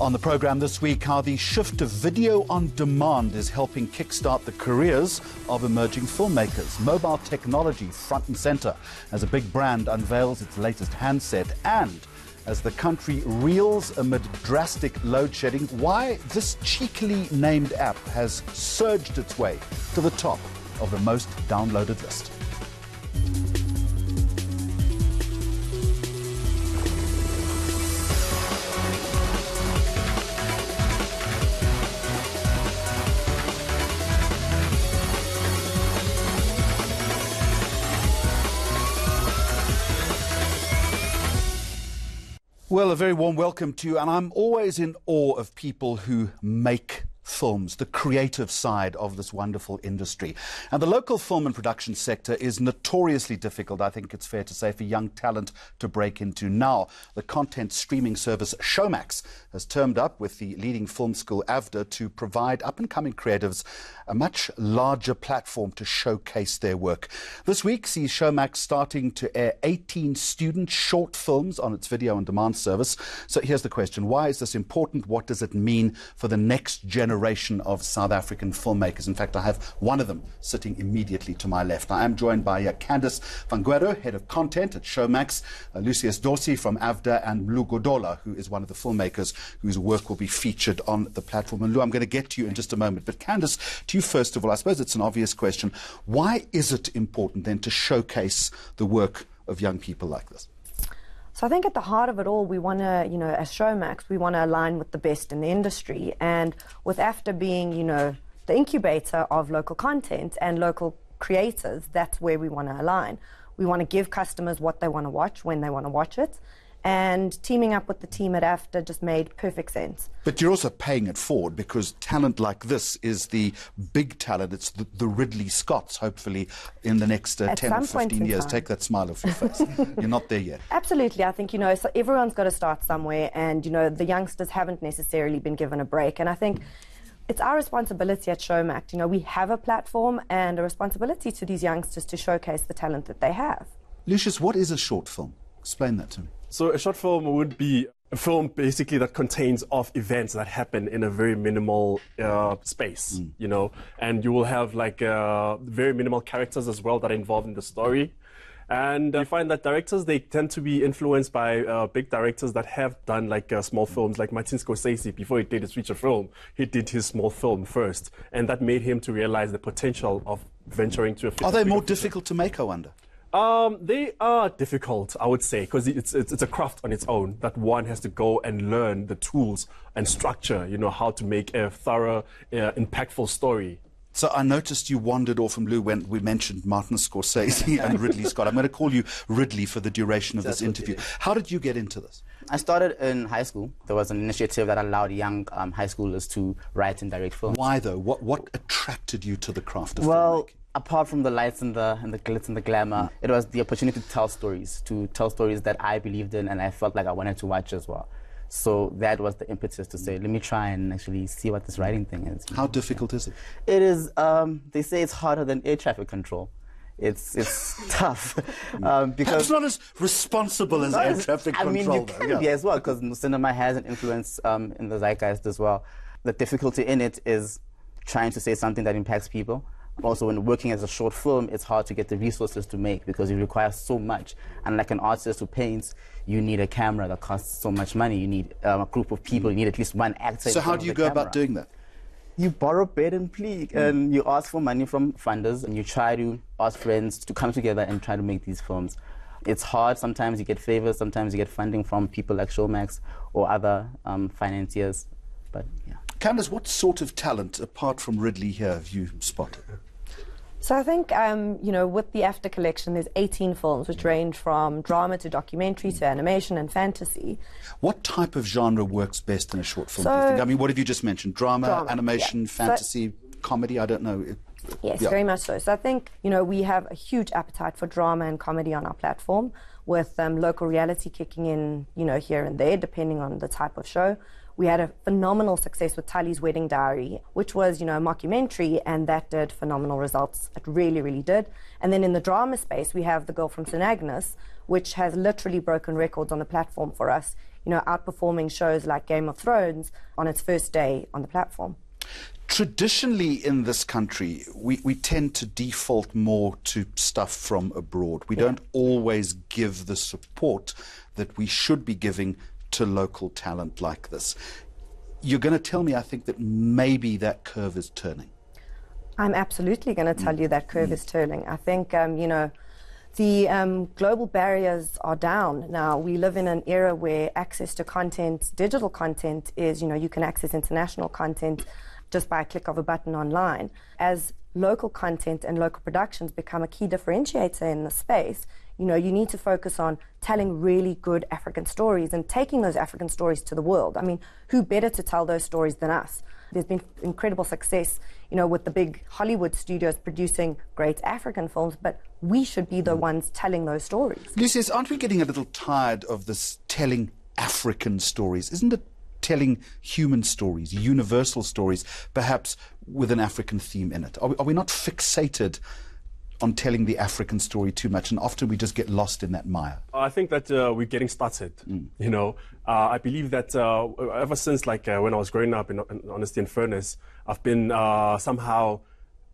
On the programme this week, how the shift to video on demand is helping kickstart the careers of emerging filmmakers. Mobile technology front and centre as a big brand unveils its latest handset, and as the country reels amid drastic load shedding, why this cheekily named app has surged its way to the top of the most downloaded list. Well, a very warm welcome to you, and I'm always in awe of people who make films, the creative side of this wonderful industry. And the local film and production sector is notoriously difficult, I think it's fair to say, for young talent to break into. Now, the content streaming service Showmax has teamed up with the leading film school AFDA to provide up-and-coming creatives a much larger platform to showcase their work. This week sees Showmax starting to air 18 student short films on its video-on-demand service. So here's the question: why is this important? What does it mean for the next generation of South African filmmakers? In fact, I have one of them sitting immediately to my left. I am joined by Candice Van Guero, Head of Content at Showmax, Lucius Dorsey from AFDA, and Lou Godola, who is one of the filmmakers whose work will be featured on the platform. And Lou, I'm going to get to you in just a moment. But Candice, to you first of all, I suppose it's an obvious question. Why is it important then to showcase the work of young people like this? So I think at the heart of it all, we want to, as Showmax, we want to align with the best in the industry. And with AFDA being, the incubator of local content and local creators, that's where we want to align. We want to give customers what they want to watch when they want to watch it. And teaming up with the team at AFDA just made perfect sense. But you're also paying it forward, because talent like this is the big talent. It's the Ridley Scotts, hopefully, in the next 10 or 15 years. Take that smile off your face. You're not there yet. Absolutely. I think, so everyone's got to start somewhere, and, the youngsters haven't necessarily been given a break. And I think it's our responsibility at Showmax. We have a platform and a responsibility to these youngsters to showcase the talent that they have. Lucius, what is a short film? Explain that to me. So a short film would be a film basically that contains of events that happen in a very minimal space, and you will have like very minimal characters as well that are involved in the story. And you find that directors, they tend to be influenced by big directors that have done like small films, like Martin Scorsese. Before he did his feature film, he did his small film first, and that made him to realize the potential of venturing to a film. Are they more difficult to make, I wonder? They are difficult, I would say, because it's a craft on its own that one has to go and learn the tools and structure, how to make a thorough, impactful story. So I noticed you wandered off from Lou when we mentioned Martin Scorsese and Ridley Scott. I'm going to call you Ridley for the duration of this interview. How did you get into this? I started in high school. There was an initiative that allowed young high schoolers to write and direct films. Why, though? What attracted you to the craft of filmmaking? Apart from the lights and the glitz and the glamour, it was the opportunity to tell stories that I believed in and I felt like I wanted to watch as well. So that was the impetus to say, let me try and actually see what this writing thing is. How difficult is it? It is, they say it's harder than air traffic control. It's tough. Because it's not as responsible as air traffic control. I mean, you can be as well, because cinema has an influence in the zeitgeist as well. The difficulty in it is trying to say something that impacts people. Also, when working as a short film, it's hard to get the resources to make because it requires so much. And like an artist who paints, you need a camera that costs so much money. You need a group of people. You need at least one actor. So how do you go about doing that? You borrow bed and plead, and you ask for money from funders, and you try to ask friends to come together and try to make these films. It's hard. Sometimes you get favors. Sometimes you get funding from people like Showmax or other financiers. But yeah. Candice, what sort of talent, apart from Ridley here, have you spotted? So I think, with the AFDA collection, there's 18 films, which range from drama to documentary to animation and fantasy. What type of genre works best in a short film, do you think? I mean, what have you just mentioned? Drama, animation, fantasy, comedy? I don't know. Yes, very much so. So I think, we have a huge appetite for drama and comedy on our platform, with local reality kicking in, here and there, depending on the type of show. We had a phenomenal success with Tully's Wedding Diary, which was, a mockumentary, and that did phenomenal results. It really, really did. And then in the drama space, we have The Girl from San Agnes, which has literally broken records on the platform for us, outperforming shows like Game of Thrones on its first day on the platform. Traditionally in this country, we tend to default more to stuff from abroad. We don't always give the support that we should be giving to local talent like this. You're going to tell me, I think, that maybe that curve is turning. I'm absolutely going to tell you that curve is turning. I think, the global barriers are down. Now, we live in an era where access to content, digital content, is, you can access international content just by a click of a button online. As local content and local productions become a key differentiator in the space, you need to focus on telling really good African stories and taking those African stories to the world. I mean, who better to tell those stories than us? There's been incredible success, with the big Hollywood studios producing great African films, but we should be the ones telling those stories. Lucius, aren't we getting a little tired of this telling African stories? Isn't it telling human stories, universal stories, perhaps with an African theme in it? Are we not fixated on telling the African story too much, and often we just get lost in that mire? I think that we're getting started. I believe that ever since when I was growing up, in honesty and fairness, I've been somehow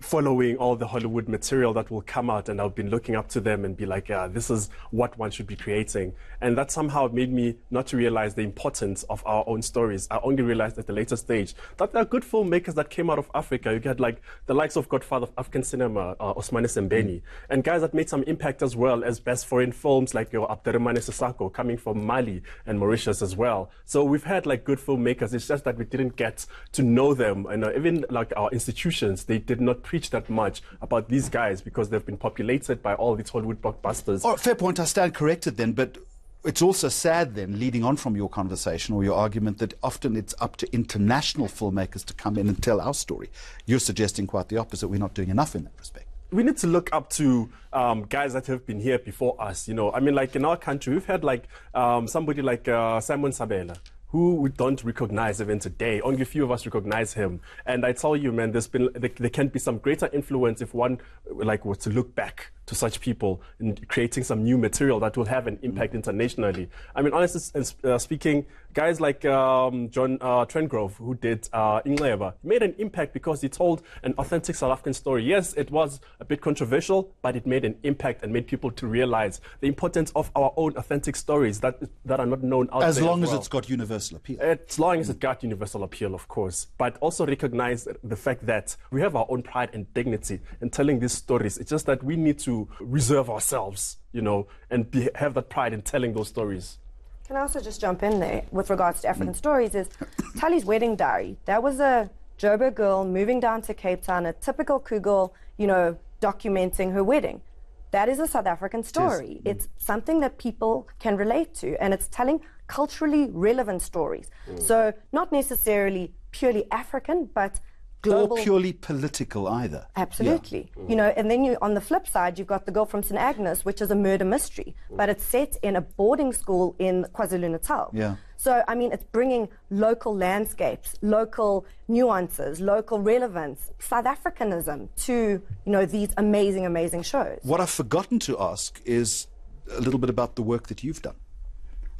following all the Hollywood material that will come out, and I've been looking up to them and be like, this is what one should be creating. And that somehow made me not to realize the importance of our own stories. I only realized at the later stage that there are good filmmakers that came out of Africa. You get the likes of Godfather of African cinema, Osmane Sembeni, and guys that made some impact as well as best foreign films like Abderrahmane Sissako coming from Mali and Mauritius as well. So we've had good filmmakers. It's just that we didn't get to know them. And even our institutions, they did not preach that much about these guys because they've been populated by all these Hollywood blockbusters. Oh, fair point. I stand corrected then, but it's also sad then, leading on from your conversation or your argument, that often it's up to international filmmakers to come in and tell our story. You're suggesting quite the opposite. We're not doing enough in that respect. We need to look up to guys that have been here before us. In our country, we've had somebody like Simon Sabela, who we don't recognize even today. Only a few of us recognize him. And I tell you, man, there can be some greater influence if one was to look back to such people and creating some new material that will have an impact internationally. I mean, honestly speaking, guys like John Trengrove, who did Ingleba, made an impact because he told an authentic South African story. Yes, it was a bit controversial, but it made an impact and made people to realize the importance of our own authentic stories that are not known out there. As long as it's got universal appeal. As long as it got universal appeal, of course. But also recognize the fact that we have our own pride and dignity in telling these stories. It's just that we need to reserve ourselves, and have that pride in telling those stories. Can I also just jump in there with regards to African stories? Is Tully's Wedding Diary. That was a Joburg girl moving down to Cape Town, a typical Kugel, documenting her wedding. That is a South African story. It's something that people can relate to, and it's telling culturally relevant stories. So not necessarily purely African, but global. Or purely political either. Absolutely. And then on the flip side, you've got The Girl from San Agnes, which is a murder mystery, but it's set in a boarding school in KwaZulu-Natal. Yeah. So, I mean, it's bringing local landscapes, local nuances, local relevance, South Africanism to, these amazing, amazing shows. What I've forgotten to ask is a little bit about the work that you've done.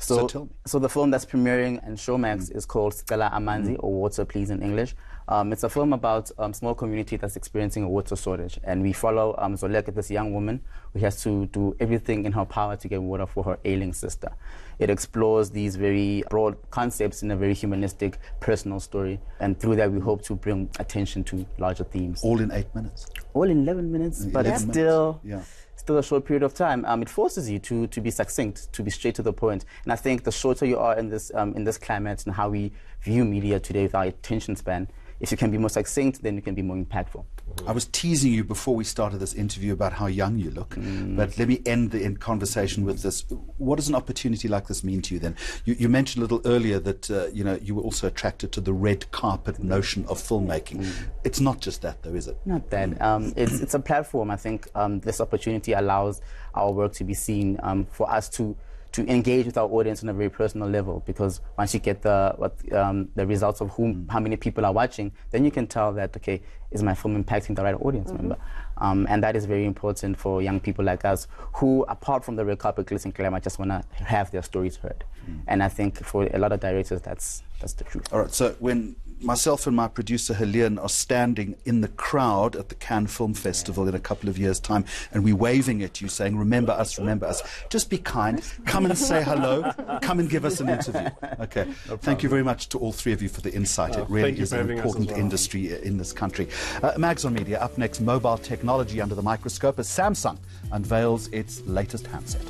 So tell me. So the film that's premiering in Showmax is called Stella Amanzi, or Water Please in English. It's a film about a small community that's experiencing a water shortage. And we follow Zoleka, this young woman who has to do everything in her power to get water for her ailing sister. It explores these very broad concepts in a very humanistic, personal story. And through that, we hope to bring attention to larger themes. All in 8 minutes. All in 11 minutes, but it's still... Yeah. Still a short period of time. It forces you to be succinct, to be straight to the point. And I think the shorter you are in this climate and how we view media today with our attention span, if you can be more succinct, then you can be more impactful. I was teasing you before we started this interview about how young you look, but let me end the conversation with this. What does an opportunity like this mean to you then? You mentioned a little earlier that you were also attracted to the red carpet notion of filmmaking. It's not just that, though, is it? Not that. It's a platform. I think this opportunity allows our work to be seen, for us to to engage with our audience on a very personal level, because once you get the results of how many people are watching, then you can tell that, okay, is my film impacting the right audience member? And that is very important for young people like us who, apart from the red carpet glitz and glamour, just want to have their stories heard. And I think for a lot of directors, that's the truth. All right, so when myself and my producer Helene are standing in the crowd at the Cannes Film Festival in a couple of years' time, and we're waving at you saying, remember us, just be kind, come and say hello, come and give us an interview. Okay, thank you very much to all three of you for the insight. It really is an important industry in this country. Mags on Media, up next, mobile technology under the microscope as Samsung unveils its latest handset.